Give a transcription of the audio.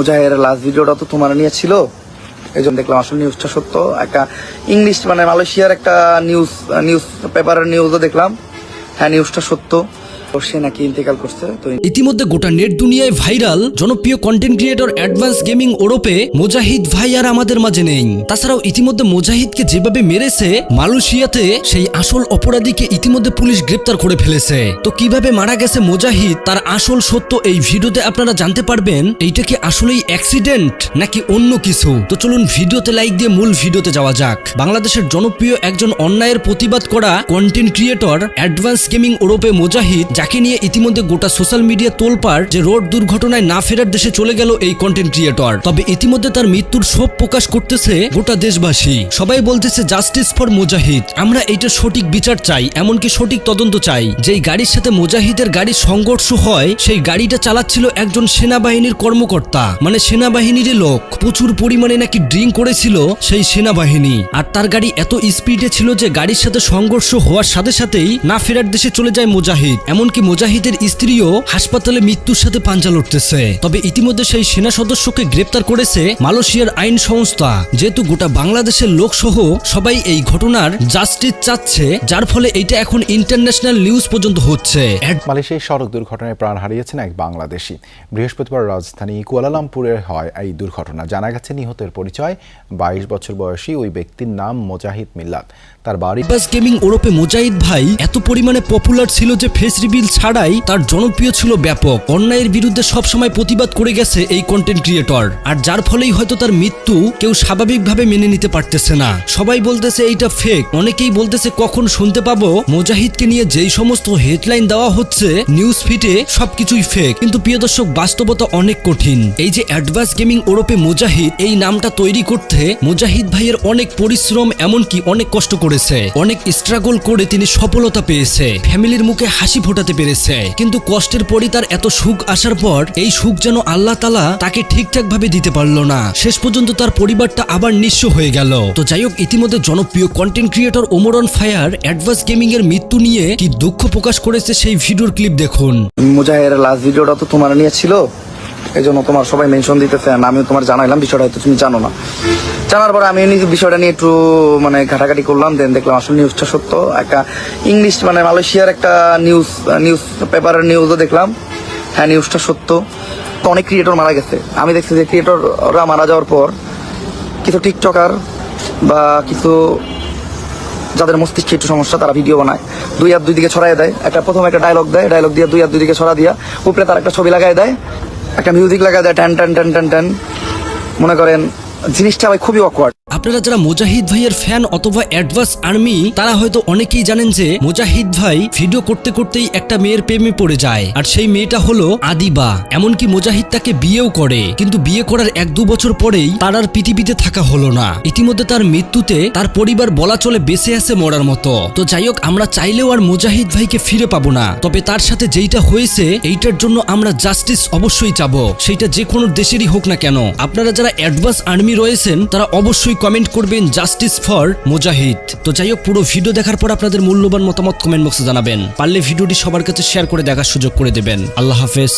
মুজাহিদের last ভিডিওটা তো তোমার নিয়ে ছিল, এই জন্য দেখলাম আসলে নিউজটা সত্য। একটা ইংলিশ মানে মালয়েশিয়ার একটা নিউজ পেপারের নিউজও দেখলাম, হ্যাঁ নিউজটা সত্য, সে নাকি ইন্তেকাল করছে। তো ইতিমধ্যে গোটা নেট দুনিয়ায় ভাইরাল জনপ্রিয় কন্টেন্ট ক্রিয়েটর অ্যাডভান্স গেমিং ওরফে মুজাহিদ ভাই আর আমাদের মাঝে নেই। তাছাড়াও ইতিমধ্যে মুজাহিদকে যেভাবে মেরেছে মালয়েশিয়াতে, সেই আসল অপরাধীকে ইতিমধ্যে পুলিশ গ্রেপ্তার করে ফেলেছে। তো কিভাবে মারা গেছে মুজাহিদ, তার আসল সত্য এই ভিডিওতে আপনারা জানতে পারবেন। এইটা কি আসলেই অ্যাক্সিডেন্ট নাকি অন্য কিছু? তো চলুন ভিডিওতে লাইক দিয়ে মূল ভিডিওতে যাওয়া যাক। বাংলাদেশের জনপ্রিয় একজন অন্যায়ের প্রতিবাদ করা কন্টেন্ট ক্রিয়েটর অ্যাডভান্স গেমিং ওরফে মুজাহিদ, যাকে নিয়ে ইতিমধ্যে গোটা সোশ্যাল মিডিয়া তোলপাড় যে রোড দুর্ঘটনায় না ফেরার দেশে চলে গেল এই কন্টেন্ট ক্রিয়েটর। তবে ইতিমধ্যে তার মৃত্যুর শোক প্রকাশ করতেছে গোটা দেশবাসী। সবাই বলতেছে জাস্টিস ফর মুজাহিদ। আমরা এইটা সঠিক বিচার চাই, এমনকি সঠিক তদন্ত চাই। যেই গাড়ির সাথে মুজাহিদের গাড়ির সংঘর্ষ হয়, সেই গাড়িটা চালাচ্ছিল একজন সেনাবাহিনীর কর্মকর্তা, মানে সেনাবাহিনীর লোক। প্রচুর পরিমাণে নাকি ড্রিঙ্ক করেছিল সেই সেনাবাহিনী, আর তার গাড়ি এত স্পিডে ছিল যে গাড়ির সাথে সংঘর্ষ হওয়ার সাথে সাথেই না ফেরার দেশে চলে যায় মুজাহিদ। এমনকি মুজাহিদের স্ত্রীও হাসপাতালে মৃত্যুর সাথে পাঞ্জা লড়তেছে। তবে ইতিমধ্যে সেই সেনা সদস্যকে গ্রেপ্তার করেছে মালয়েশিয়ার আইন সংস্থা। যেহেতু গোটা বাংলাদেশের লোক সহ সবাই এই ঘটনার জাস্টিস চাচ্ছে, যার ফলে এটা এখন ইন্টারন্যাশনাল নিউজ পর্যন্ত হচ্ছে। মালয়েশিয়ায় সড়ক দুর্ঘটনায় প্রাণ হারিয়েছেন এক বাংলাদেশি। বৃহস্পতিবার রাজধানী কুয়ালালামপুরে হয় এই দুর্ঘটনা। জানা গেছে নিহতের পরিচয় 22 বছর বয়সী ওই ব্যক্তির নাম মুজাহিদ মিল্লাত। তার বাড়ি গেমিং ওরফে মুজাহিদ ভাই এত পরিমাণে পপুলার ছিল যে ফেস রিভিল ছাড়াই তার জনপ্রিয় ছিল ব্যাপক। অন্যায়ের বিরুদ্ধে সবসময় প্রতিবাদ করে গেছে এই কন্টেন্ট ক্রিয়েটর, আর যার ফলেই হয়তো তার মৃত্যু কেউ স্বাভাবিকভাবে মেনে নিতে পারতেছে না। সবাই বলতেছে এইটা ফেক, অনেকেই বলতেছে কখন শুনতে পাবো মুজাহিদকে নিয়ে যেই সমস্ত হেডলাইন দেওয়া হচ্ছে নিউজ ফিডে সবকিছুই ফেক। কিন্তু প্রিয় দর্শক, বাস্তবতা অনেক কঠিন। এই যে অ্যাডভান্স গেমিং ওরফে মুজাহিদ, এই নামটা তৈরি করতে মুজাহিদ ভাইয়ের অনেক পরিশ্রম, এমনকি অনেক কষ্ট করেছে, অনেক স্ট্রাগল করে তিনি সফলতা পেয়েছে, ফ্যামিলির মুখে হাসি ফোটাতে পেরেছে। কিন্তু কষ্টের পরই তার এত সুখ আসার পর এই সুখ যেন আল্লাহ তাআলা তাকে ঠিকঠাক ভাবে দিতে পারলো না। শেষ পর্যন্ত তার পরিবারটা আবার নিঃস্ব হয়ে গেল। তো যাই হোক, ইতিমধ্যে জনপ্রিয় content creator Omar on fire advance gaming এর মৃত্যু নিয়ে কি দুঃখ প্রকাশ করেছে সেই ভিডিওর ক্লিপ দেখুন। মুজাহিদের লাস্ট ভিডিওটা তো তোমার নিয়ে ছিল, এই জন্য তোমার সবাই মেনশন দিতেছে। আমিও তোমার জানাইলাম বিষয়টা, হয়তো তুমি জানো না। জানার পরে আমি বিষয়টা নিয়ে একটু মানে ঘাটাঘাটি করলাম, দেন দেখলাম আসলে নিউজটা সত্য। একটা ইংলিশ মানে মালয়েশিয়ার একটা নিউজ পেপারের নিউজও দেখলাম, হ্যাঁ নিউজটা সত্য। তো অনেক ক্রিয়েটর মারা গেছে। আমি দেখছি যে ক্রিয়েটররা মারা যাওয়ার পর কিছু টিকটকার বা কিছু যাদের মস্তিষ্কে একটু সমস্যা, তারা ভিডিও বানায়, দুই হাত দুই দিকে ছড়াই দেয়। প্রথমে একটা ডায়লগ দেয়, ডায়লগ দিয়ে দুই হাত দুই দিকে ছড়া দিয়া উপরে তার একটা ছবি লাগাই দেয়, একটা মিউজিক লাগাই দেয়, টান টান টান টান টান। মনে করেন জিনিসটা ভাই খুবই অকওয়ার্ড। আপনারা যারা মুজাহিদ ভাইয়ের ফ্যান অথবা অ্যাডভান্স আর্মি, তারা হয়তো অনেকেই জানেন যে মুজাহিদ ভাই ভিডিও করতে করতেই একটা মেয়ের প্রেমে পড়ে যায়, আর সেই মেয়েটা হলো আদিবা। এমনকি মুজাহিদ তাকে বিয়েও করে, কিন্তু বিয়ে করার 1-2 বছর পরেই তার আর পৃথিবীতে থাকা হলো না। ইতিমধ্যে তার মৃত্যুতে তার পরিবার বলা চলে বেঁচে আছে মরার মতো। তো যাই হোক, আমরা চাইলেও আর মুজাহিদ ভাইকে ফিরে পাবো না। তবে তার সাথে যেইটা হয়েছে এইটার জন্য আমরা জাস্টিস অবশ্যই চাবো, সেইটা যে কোনো দেশেরই হোক না কেন। আপনারা যারা অ্যাডভান্স আর্মি রয়েছেন তারা অবশ্যই কমেন্ট করবেন জাস্টিস ফর মুজাহিদ। তো যাই হোক, পুরো ভিডিও দেখার পর আপনাদের মূল্যবান মতামত কমেন্ট বক্সে জানাবেন। পারলে ভিডিওটি সবার কাছে শেয়ার করে দেখার সুযোগ করে দেবেন। আল্লাহ হাফেজ।